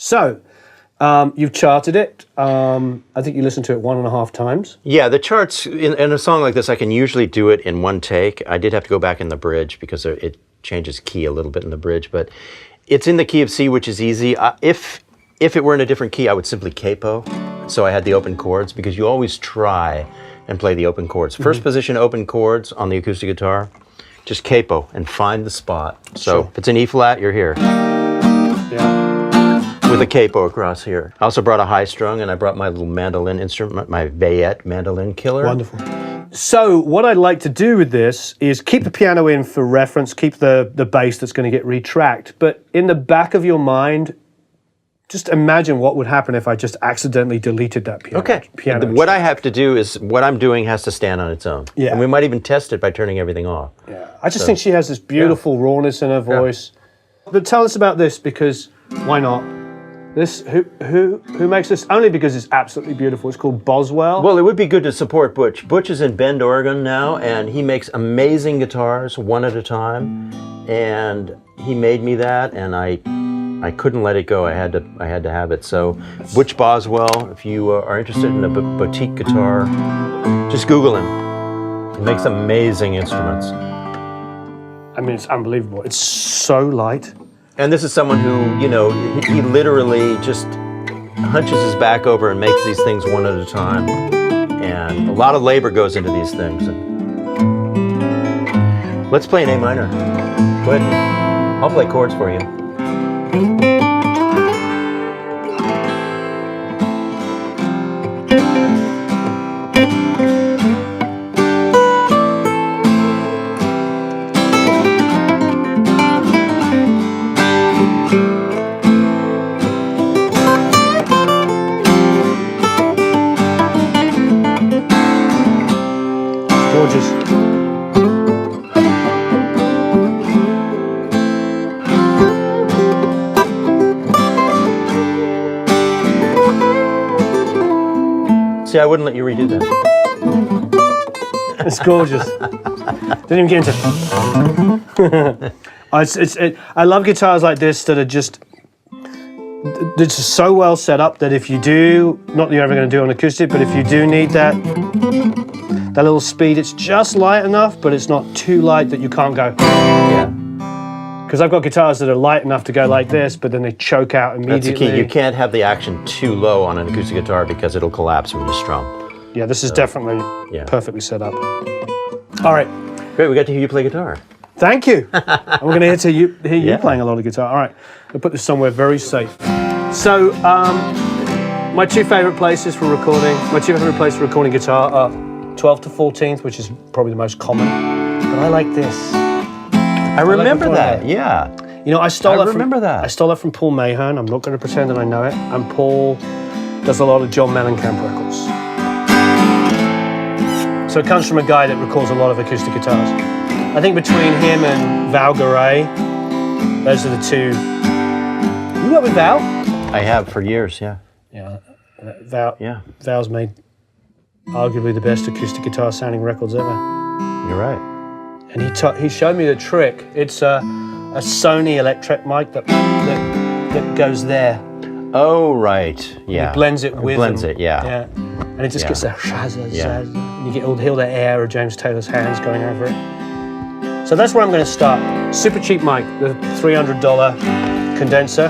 So, you've charted it. I think you listened to it 1.5 times. Yeah, the charts, in a song like this, I can usually do it in one take. I did have to go back in the bridge because it changes key a little bit in the bridge, but it's in the key of C, which is easy. If it were in a different key, I would simply capo. So I had the open chords, because you always try and play the open chords. First position open chords on the acoustic guitar, just capo and find the spot. So if it's an E flat, you're here. Yeah. With a capo across here. I also brought a high-strung, and I brought my little mandolin instrument, my Bayette mandolin killer. Wonderful. So what I'd like to do with this is keep the piano in for reference, keep the bass that's going to get retracked, but in the back of your mind, just imagine what would happen if I just accidentally deleted that piano. Okay. What I have to do is, what I'm doing has to stand on its own. Yeah. And we might even test it by turning everything off. Yeah. I just think she has this beautiful rawness in her voice. Yeah. But tell us about this, because why not? This who makes this? Only because it's absolutely beautiful. It's called Boswell. Well, it would be good to support Butch. Butch is in Bend, Oregon now, and he makes amazing guitars, one at a time. And he made me that, and I couldn't let it go. I had to have it. So, Butch Boswell, if you are interested in a boutique guitar, just Google him. He makes amazing instruments. I mean, it's unbelievable. It's so light. And this is someone who, you know, he literally just hunches his back over and makes these things one at a time. And a lot of labor goes into these things. Let's play an A minor. Go ahead. I'll play chords for you. Gorgeous. See, I wouldn't let you redo that. It's gorgeous. Didn't even get into. I love guitars like this that are just. It's so well set up that if you do, not that you're ever going to do on acoustic, but if you do need that little speed, it's just light enough, but it's not too light that you can't go. Yeah. Because I've got guitars that are light enough to go like this, but then they choke out immediately. That's the key. You can't have the action too low on an acoustic guitar because ittle collapse when you strum. Yeah, this is definitely perfectly set up. All right. Great, we got to hear you play guitar. Thank you. And we're going to hear you playing a lot of guitar. All right, I'll put this somewhere very safe. So, my two favorite places for recording guitar are 12th to 14th, which is probably the most common. But I like this. I remember that. Yeah. You know, I stole that from Paul Mahon. I'm not going to pretend that I know it. And Paul does a lot of John Mellencamp records. So it comes from a guy that records a lot of acoustic guitars. I think between him and Val Garay, those are the two. You work with Val? I have for years, yeah. Yeah. Val's made arguably the best acoustic guitar sounding records ever. You're right. And he showed me the trick. It's a Sony electret mic that goes there. Oh, right. Yeah. And it blends it with them. Yeah. And it just gets that shazza. And you get all the air of James Taylor's hands going over it. So that's where I'm going to start. Super cheap mic, the $300 condenser.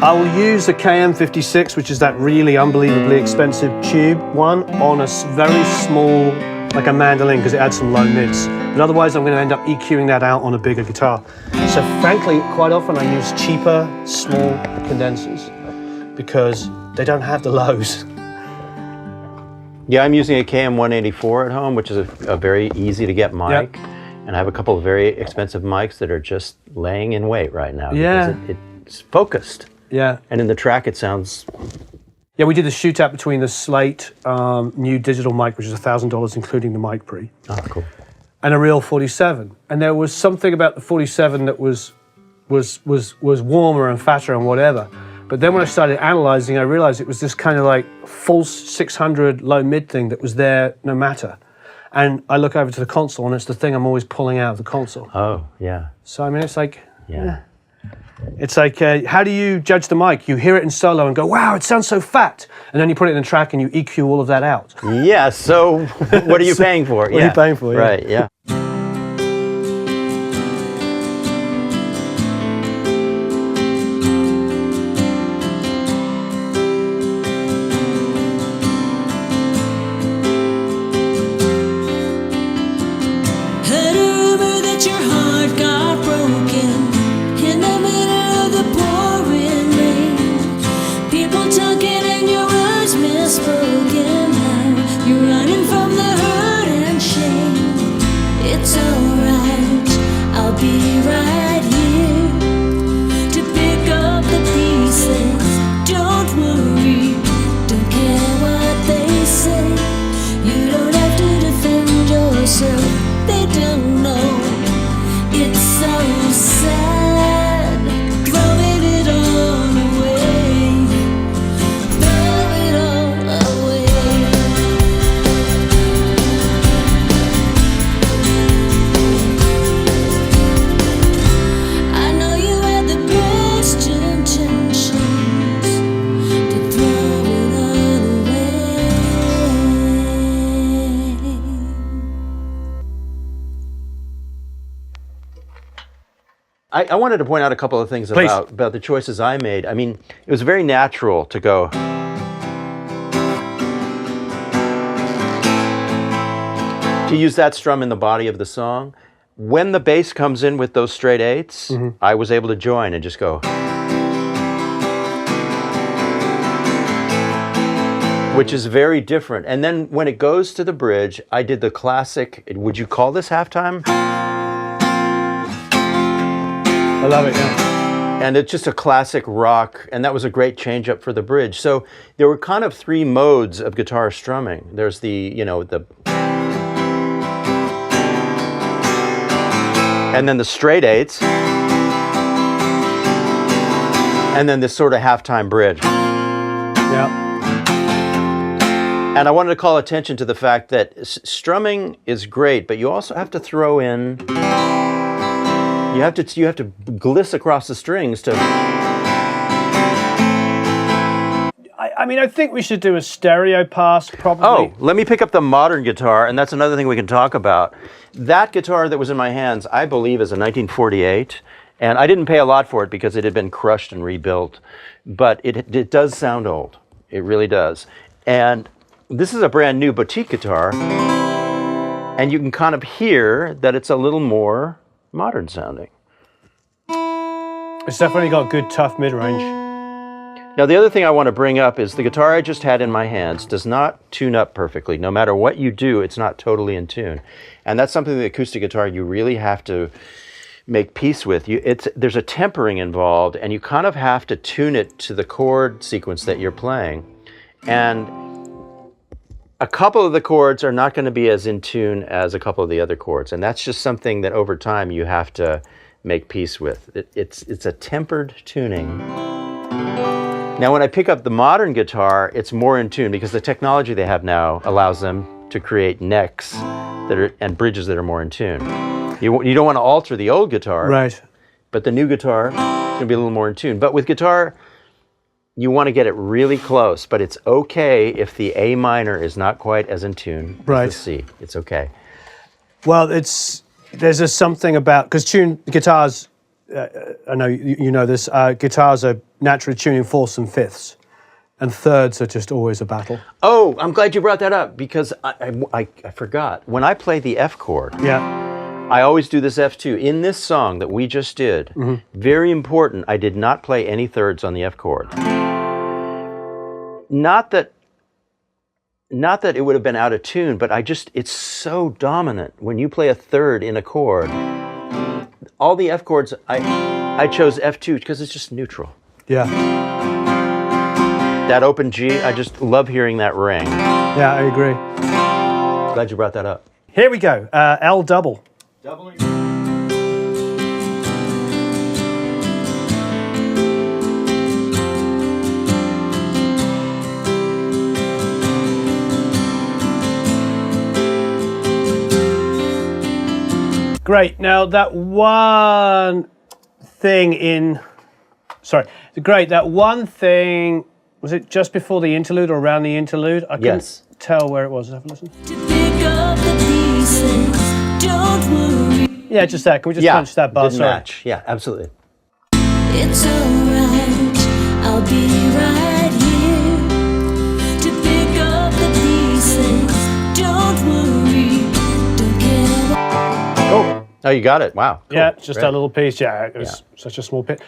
I will use the KM56, which is that really unbelievably expensive tube one, on a very small, like a mandolin, because it adds some low mids. But otherwise, I'm going to end up EQing that out on a bigger guitar. So frankly, quite often I use cheaper, small condensers because they don't have the lows. Yeah, I'm using a KM184 at home, which is a very easy to get mic. Yep. And I have a couple of very expensive mics that are just laying in wait right now. Yeah. Because it's focused. Yeah. And in the track, it sounds... Yeah, we did the shootout between the Slate new digital mic, which is $1,000, including the mic pre. Oh, cool. And a real 47. And there was something about the 47 that was warmer and fatter and whatever. But then when I started analyzing, I realized it was this kind of like false 600 low mid thing that was there no matter. And I look over to the console, and it's the thing I'm always pulling out of the console. Oh, yeah. So, I mean, it's like, yeah. It's like, how do you judge the mic? You hear it in solo and go, wow, it sounds so fat. And then you put it in the track and you EQ all of that out. Yeah, so what are you paying for? What are you paying for? Yeah. Right, yeah. I wanted to point out a couple of things about the choices I made. I mean, it was very natural to go to use that strum in the body of the song. When the bass comes in with those straight eights, I was able to join and just go, which is very different. And then when it goes to the bridge, I did the classic, would you call this halftime? I love it, yeah. And it's just a classic rock, and that was a great change up for the bridge. So there were kind of three modes of guitar strumming. There's the, and then the straight eights, and then this sort of halftime bridge. Yeah. And I wanted to call attention to the fact that strumming is great, but you also have to throw in, you have to gliss across the strings to. I mean, I think we should do a stereo pass, probably. Oh, let me pick up the modern guitar, and that's another thing we can talk about. That guitar that was in my hands, I believe, is a 1948, and I didn't pay a lot for it because it had been crushed and rebuilt, but it does sound old. It really does. And this is a brand new boutique guitar, and you can kind of hear that it's a little more modern sounding. It's definitely got good, tough mid-range. Now, the other thing I want to bring up is the guitar I just had in my hands does not tune up perfectly. No matter what you do, it's not totally in tune. And that's something with the acoustic guitar you really have to make peace with. There's a tempering involved, and you kind of have to tune it to the chord sequence that you're playing. And a couple of the chords are not going to be as in tune as a couple of the other chords. And that's just something that over time you have to make peace with. It's a tempered tuning. Now, when I pick up the modern guitar, it's more in tune because the technology they have now allows them to create necks and bridges that are more in tune. You don't want to alter the old guitar, right? But the new guitar is going to be a little more in tune. But with guitar, you want to get it really close, but it's okay if the A minor is not quite as in tune as the C. It's okay. Well, there's just something about, because guitars, I know you know this, guitars are naturally tuning fourths and fifths, and thirds are just always a battle. Oh, I'm glad you brought that up because I forgot. When I play the F chord, I always do this F2. In this song that we just did, very important, I did not play any thirds on the F chord. Not that it would have been out of tune, but it's so dominant. When you play a third in a chord, all the F chords, I chose F2 because it's just neutral. Yeah. That open G, I just love hearing that ring. Yeah, I agree. Glad you brought that up. Here we go, L double. Doubling. Great. Now, that one thing in Sorry. Great. That one thing, was it just before the interlude or around the interlude? I couldn't tell where it was. Have a listen. To pick up the pieces, don't worry. Yeah, just that. Can we just punch that bar? Didn't match. Yeah, absolutely. It's alright, I'll be right here. To pick up the pieces, don't worry, don't care. Oh. Oh, you got it. Wow. Cool. Yeah, just that little piece. Yeah, it was such a small bit.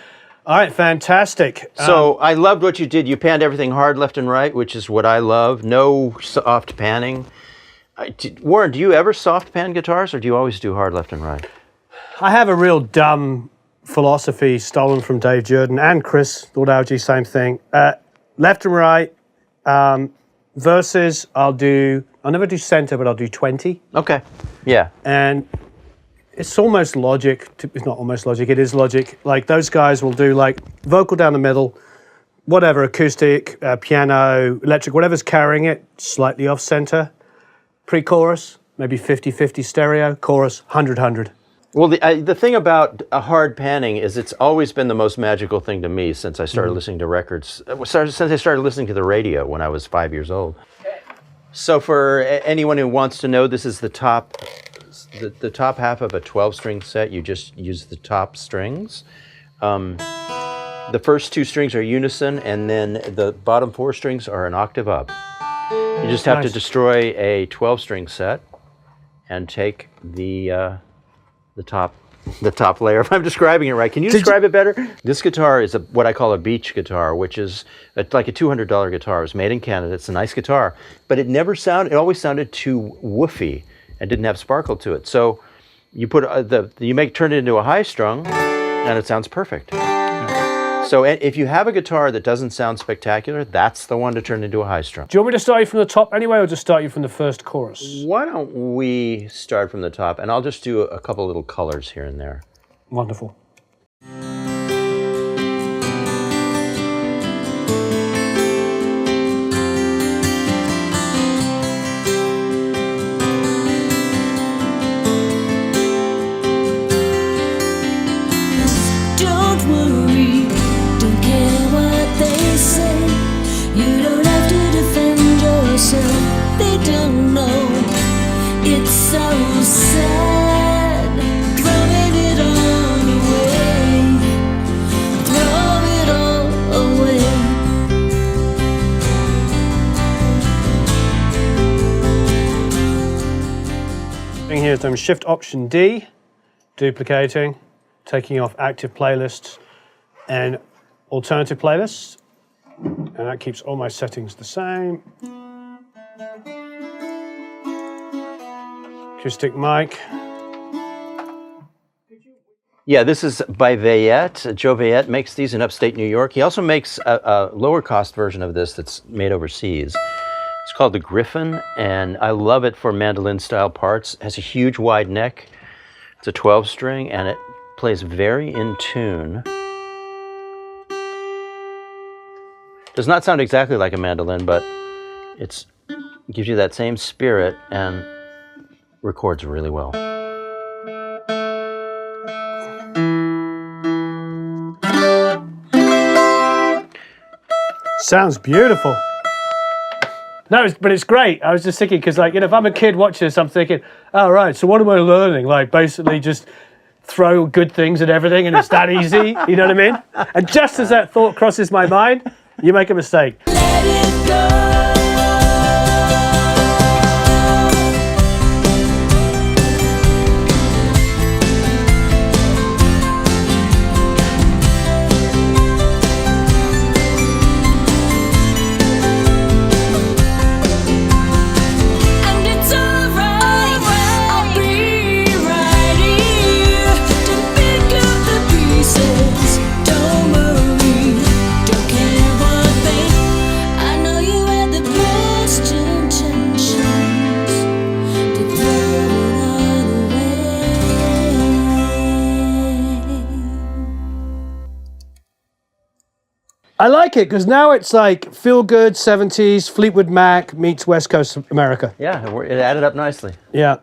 All right, fantastic. So I loved what you did. You panned everything hard left and right, which is what I love. No soft panning. Warren, do you ever soft pan guitars, or do you always do hard left and right? I have a real dumb philosophy stolen from Dave Jordan and Chris Lord-Alge, same thing. Left and right. Verses, I'll never do center, but I'll do 20. Okay. Yeah. And it's almost logic. It's not almost logic. It is logic. Like those guys will do like vocal down the middle, whatever, acoustic, piano, electric, whatever's carrying it, slightly off center. Pre-chorus, maybe 50-50 stereo. Chorus, 100-100. Well, the thing about a hard panning is it's always been the most magical thing to me since I started listening to records, since I started listening to the radio when I was 5 years old. So for anyone who wants to know, this is the top half of a 12-string set. You just use the top strings. The first 2 strings are unison, and then the bottom 4 strings are an octave up. You just have to destroy a 12-string set and take the top layer. If I'm describing it right, can you describe it better? This guitar is what I call a beach guitar, which is like a $200 guitar. It was made in Canada. It's a nice guitar, but it always sounded too woofy and didn't have sparkle to it. So you put turn it into a high-strung, and it sounds perfect. So if you have a guitar that doesn't sound spectacular, that's the one to turn into a high-strung. Do you want me to start you from the top anyway, or just start you from the first chorus? Why don't we start from the top, and I'll just do a couple little colors here and there. Wonderful. Don't worry, don't care what they say. You don't have to defend yourself, they don't know. It's so sad, throwing it all away. Throw it all away. Thing here is I'm Shift Option D, duplicating, taking off active playlists and alternative playlists, and that keeps all my settings the same. Acoustic mic. Yeah, this is by Veillette. Joe Veillette makes these in upstate New York. He also makes a lower cost version of this that's made overseas. It's called the Griffin, and I love it for mandolin style parts. It has a huge wide neck. It's a 12-string, and it plays very in tune. Does not sound exactly like a mandolin, but it gives you that same spirit and records really well. Sounds beautiful. No, but it's great. I was just thinking, because if I'm a kid watching this, I'm thinking, oh, right, so what am I learning? Like, basically just throw good things at everything and it's that easy, you know what I mean? And just as that thought crosses my mind, you make a mistake. Let it go. I like it because now it's like feel good 70s Fleetwood Mac meets West Coast America. Yeah, it added up nicely. Yeah.